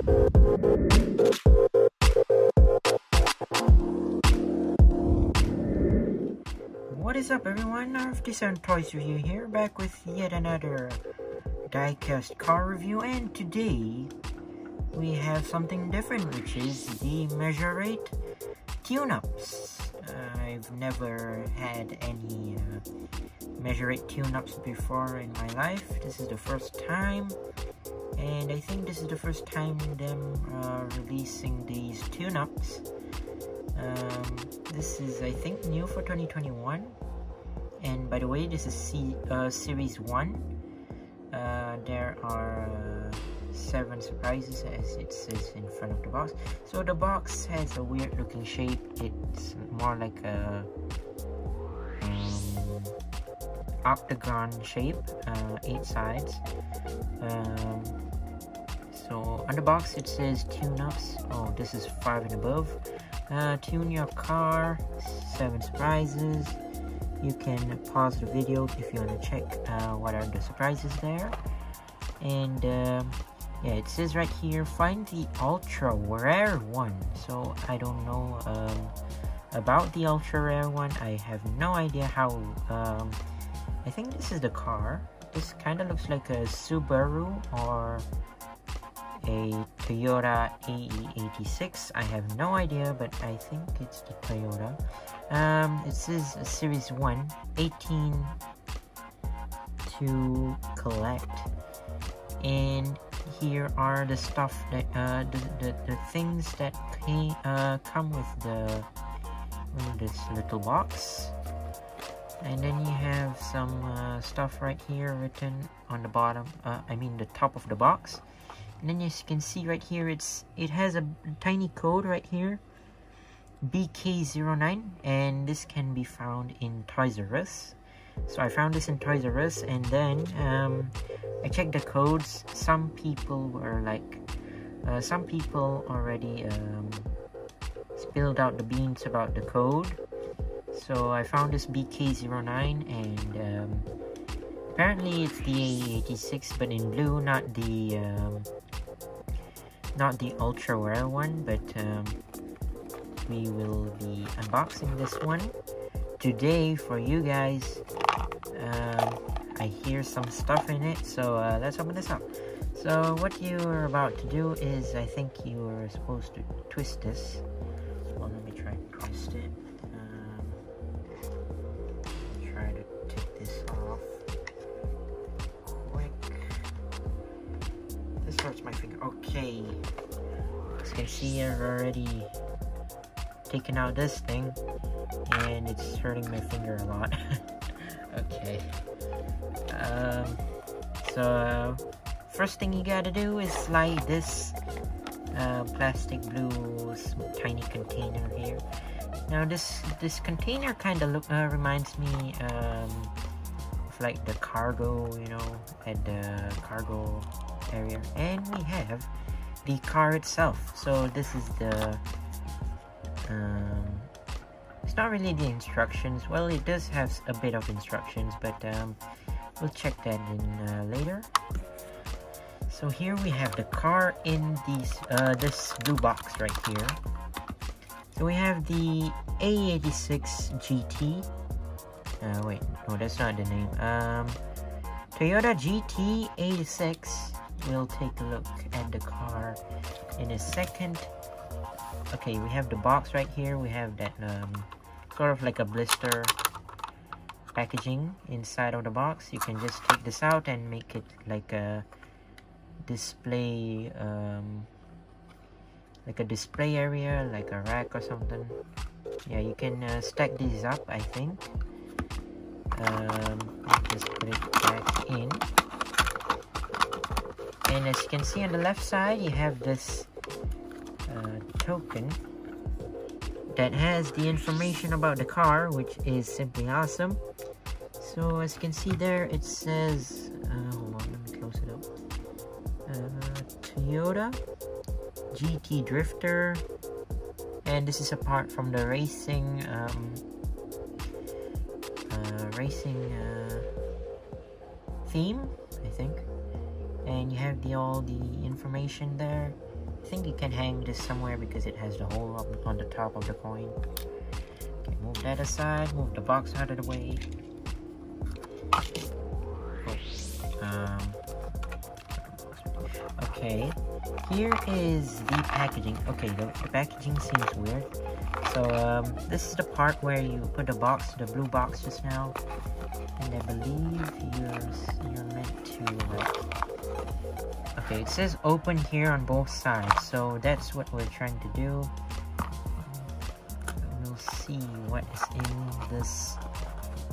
What is up, everyone? This Toys Review here, back with yet another diecast car review, and today we have something different, which is the Majorette tune-ups. I've never had any Majorette tune-ups before in my life. This is the first time, and I think this is the first time them releasing these tune-ups. This is, I think, new for 2021. And by the way, this is Series 1. There are 7 surprises, as it says in front of the box. So the box has a weird looking shape. It's more like a octagon shape, 8 sides. So on the box it says tune-ups. Oh, this is 5 and above. Tune your car, 7 surprises. You can pause the video if you want to check what are the surprises there. And yeah, it says right here, find the ultra rare one. So I don't know about the ultra rare one. I have no idea how. I think this is the car. This kind of looks like a Subaru or a Toyota AE86. I have no idea, but I think it's the Toyota. It says Series 1, 18 to collect. And here are the stuff that the things that come with this little box. And then you have some stuff right here written on the bottom, I mean the top of the box. And then as you can see right here, it has a tiny code right here, BK09, and this can be found in Toys R Us. So I found this in Toys R Us, and then I checked the codes. Some people were like, some people already spilled out the beans about the code. So I found this BK09, and apparently it's the AE86, but in blue, not the ultra rare one. But we will be unboxing this one today for you guys. I hear some stuff in it, so let's open this up. So what you are about to do is, I think you are supposed to twist this. Well, let me try and twist it. Try to take this off quick. This hurts my finger. Okay, as you can see, I've already taken out this thing, and it's hurting my finger a lot. Okay. So first thing you gotta do is slide this plastic blue tiny container here. Now this container kind of reminds me of like the cargo, you know, at the cargo area. And we have the car itself. So this is the it's not really the instructions. Well, it does have a bit of instructions, but we'll check that in later. So here we have the car in this blue box right here. So we have the A86 GT. Wait, no, that's not the name. Toyota GT86. We'll take a look at the car in a second. Okay, we have the box right here. We have that sort of like a blister packaging inside of the box. You can just take this out and make it like a display, area, like a rack or something. Yeah, you can stack these up, I think. Just put it back in. And as you can see on the left side, you have this token that has the information about the car, which is simply awesome. So as you can see there, it says hold on, let me close it up. Toyota GT Drifter, and this is apart from the racing theme, I think. And you have all the information there. think you can hang this somewhere because it has the hole up on the top of the coin. Okay, move that aside, move the box out of the way. Okay, here is the packaging. Okay, the packaging seems weird. So this is the part where you put the box, the blue box just now, and I believe you're meant to like. Okay, it says open here on both sides, so that's what we're trying to do. We'll see what is in this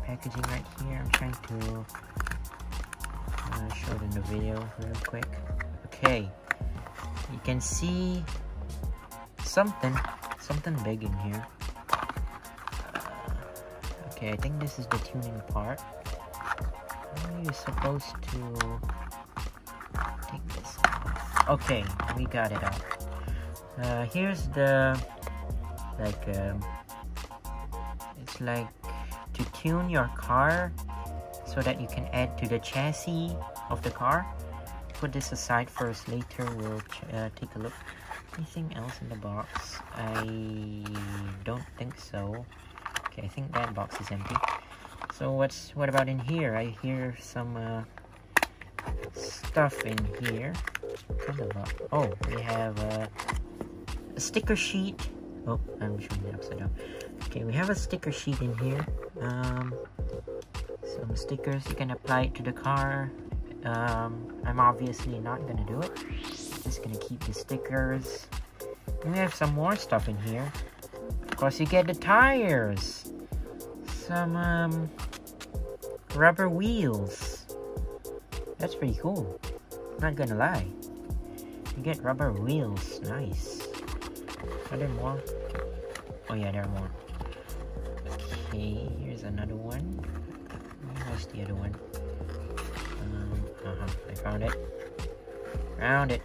packaging right here. I'm trying to show it in the video real quick. Okay, you can see something big in here. Okay, I think this is the tuning part. You're supposed to take this off. Okay, we got it out. Here's the it's like to tune your car so that you can add to the chassis of the car. Put this aside first, later we'll take a look. Anything else in the box? I don't think so. Okay, I think that box is empty. So what about in here? I hear some stuff in here. Kind of oh, we have a sticker sheet. Oh, I'm showing it upside down. Okay, we have a sticker sheet in here. Some stickers you can apply it to the car. I'm obviously not gonna do it. Just gonna keep the stickers. And we have some more stuff in here. Of course, you get the tires. Some rubber wheels. That's pretty cool. Not gonna lie. You get rubber wheels. Nice. Are there more? Oh yeah, there are more. Okay, here's another one. Where's the other one? I found it. Found it.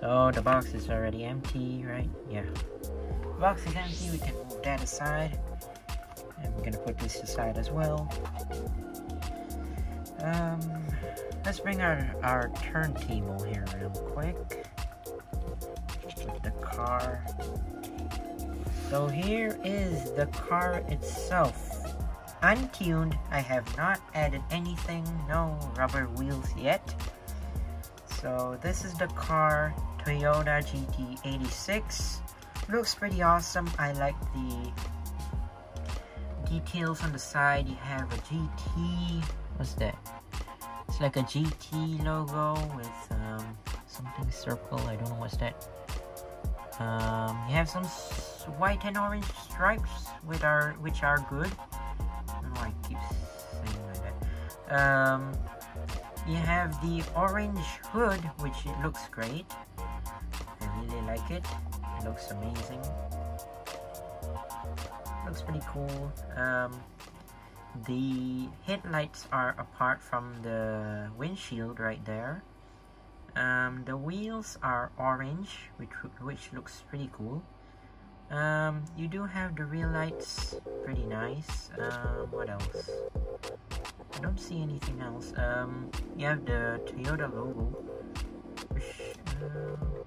So the box is already empty, right? Yeah. The box is empty. We can move that aside. And we're gonna put this aside as well. Let's bring our turntable here real quick. With the car. So here is the car itself. Untuned. I have not added anything, no rubber wheels yet. So this is the car, Toyota GT86. Looks pretty awesome. I like the details on the side. You have a GT, what's that? It's like a GT logo with something circle, I don't know what's that. You have some white and orange stripes which are good. I keep saying like that. You have the orange hood, which it looks great. I really like it. It looks amazing. Looks pretty cool. The headlights are apart from the windshield right there. The wheels are orange, which looks pretty cool. You do have the rear lights, pretty nice. What else? I don't see anything else. You have the Toyota logo, which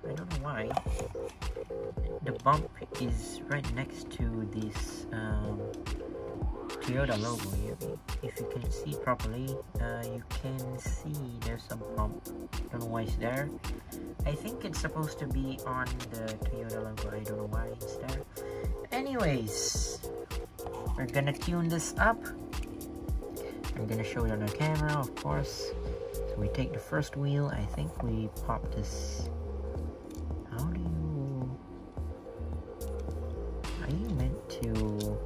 I don't know why. The bump is right next to this Toyota logo. If you can see properly, you can see there's some bump. Don't know why it's there. I think it's supposed to be on the Toyota logo. I don't know why it's there. Anyways, we're gonna tune this up. I'm gonna show it on the camera, of course. So we take the first wheel. I think we pop this. How do you? Are you meant to?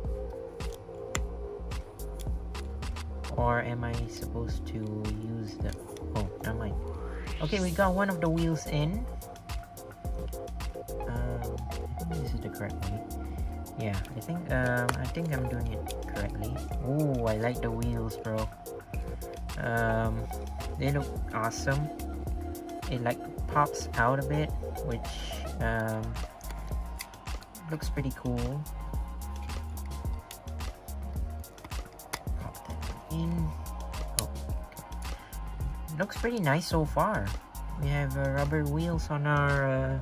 Or am I supposed to use the? Oh, never mind. Okay, we got one of the wheels in. I think this is the correct way. Yeah, I think I'm doing it correctly. Ooh, I like the wheels, bro. They look awesome. It like pops out a bit, which looks pretty cool. Pop that in. Oh, okay. Looks pretty nice so far. we have rubber wheels on our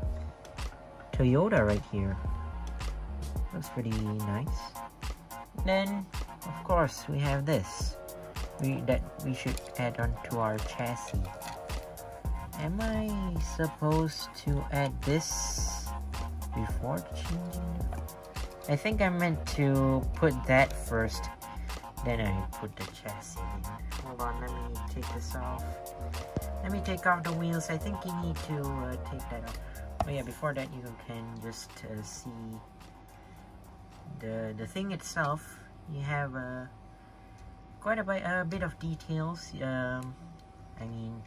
Toyota right here. Looks pretty nice. Then, of course, we have this that we should add onto our chassis. Am I supposed to add this before changing? I think I meant to put that first, then I put the chassis in. Hold on, let me take this off. Let me take off the wheels. I think you need to take that off. Oh yeah, before that you can just see the thing itself. You have quite a bit of details. I mean,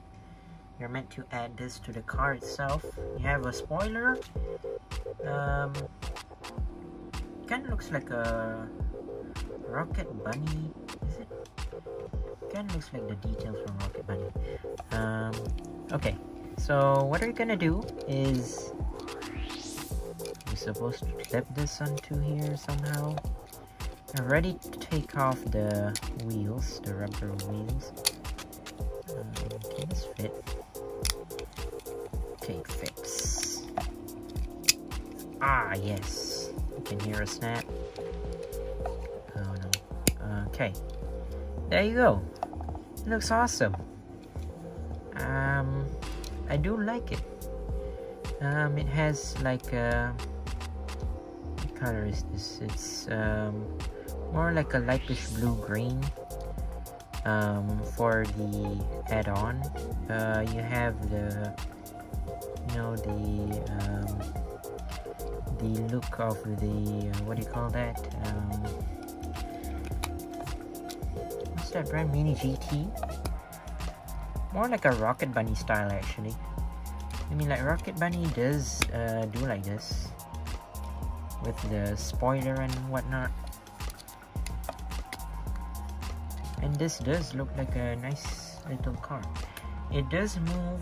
you're meant to add this to the car itself. You have a spoiler. Kind of looks like a Rocket Bunny. Is it? Kind of looks like the details from Rocket Bunny. Okay, so what we're gonna do is we're supposed to clip this onto here somehow. I'm ready to take off the wheels, the rubber wheels. Can this fit? Okay, it fits. Ah, yes. You can hear a snap. Oh no. Okay. There you go. It looks awesome. I do like it. It has like what color is this? It's more like a lightish blue-green. For the add-on, you have the, you know, the look of the what do you call that? What's that brand? Mini GT. More like a Rocket Bunny style, actually. I mean, like Rocket Bunny does do like this with the spoiler and whatnot. And this does look like a nice little car. It does move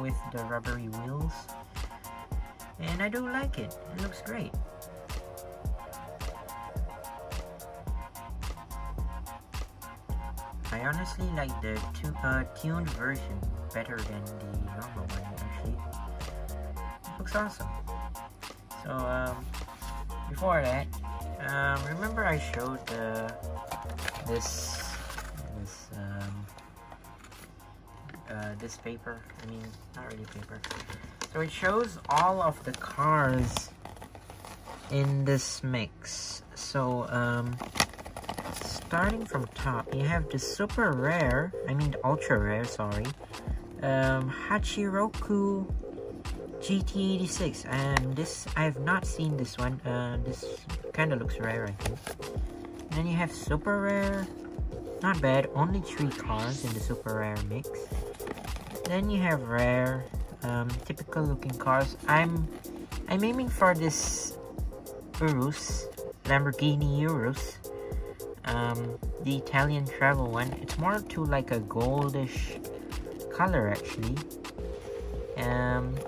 with the rubbery wheels, and I do like it. It looks great. I honestly like the tuned version better than the normal one, actually. It looks awesome. So before that, remember I showed this paper. I mean, not really paper. So it shows all of the cars in this mix. So starting from top, you have the super rare, I mean the ultra rare, sorry, Hachiroku GT86. And this, I have not seen this one. This kind of looks rare, I think. And then you have super rare, not bad, only 3 cars in the super rare mix. Then you have rare, typical looking cars. I'm aiming for this Urus, Lamborghini Urus, the Italian travel one. It's more to like a goldish color, actually.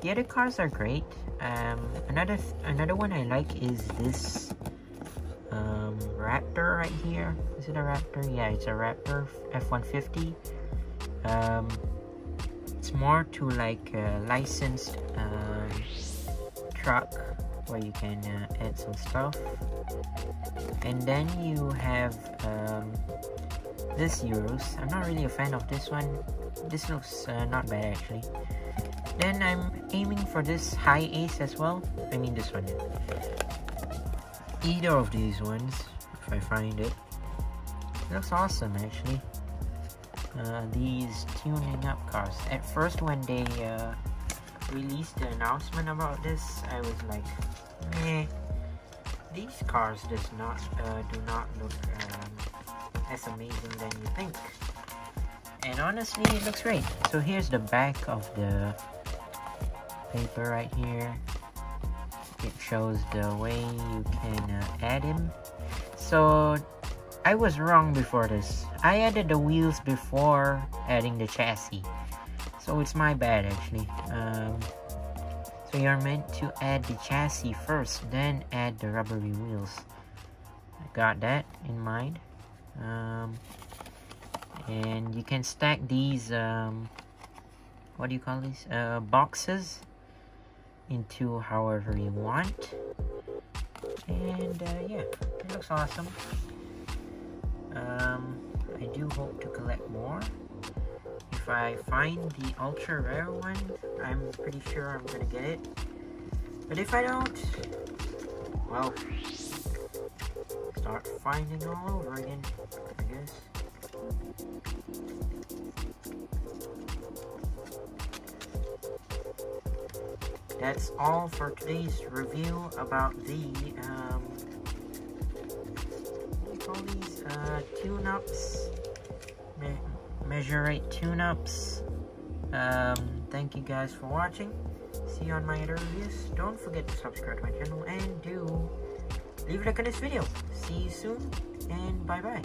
The other cars are great. Another one I like is this Raptor right here. Is it a Raptor? Yeah, it's a Raptor F-150. It's more to like a licensed truck where you can add some stuff. And then you have this Urus. I'm not really a fan of this one. This looks not bad, actually. Then I'm aiming for this High Ace as well. I mean this one. Either of these ones, if I find it. It looks awesome, actually. These tuning up cars. At first, when they released the announcement about this, I was like, meh. These cars do not look as amazing than you think. And honestly, it looks great. So here's the back of the paper right here. It shows the way you can add him. So I was wrong before this. I added the wheels before adding the chassis. So it's my bad, actually. So you're meant to add the chassis first, then add the rubbery wheels. I got that in mind. And you can stack these what do you call these, boxes into however you want. And yeah, it looks awesome. I do hope to collect more. If I find the ultra rare one, I'm pretty sure I'm gonna get it. But if I don't, well, start finding all over again, I guess. That's all for today's review about the what do you call these, tune-ups, Majorette tune-ups. Thank you guys for watching. See you on my other reviews. Don't forget to subscribe to my channel and do leave a like on this video. See you soon and bye bye.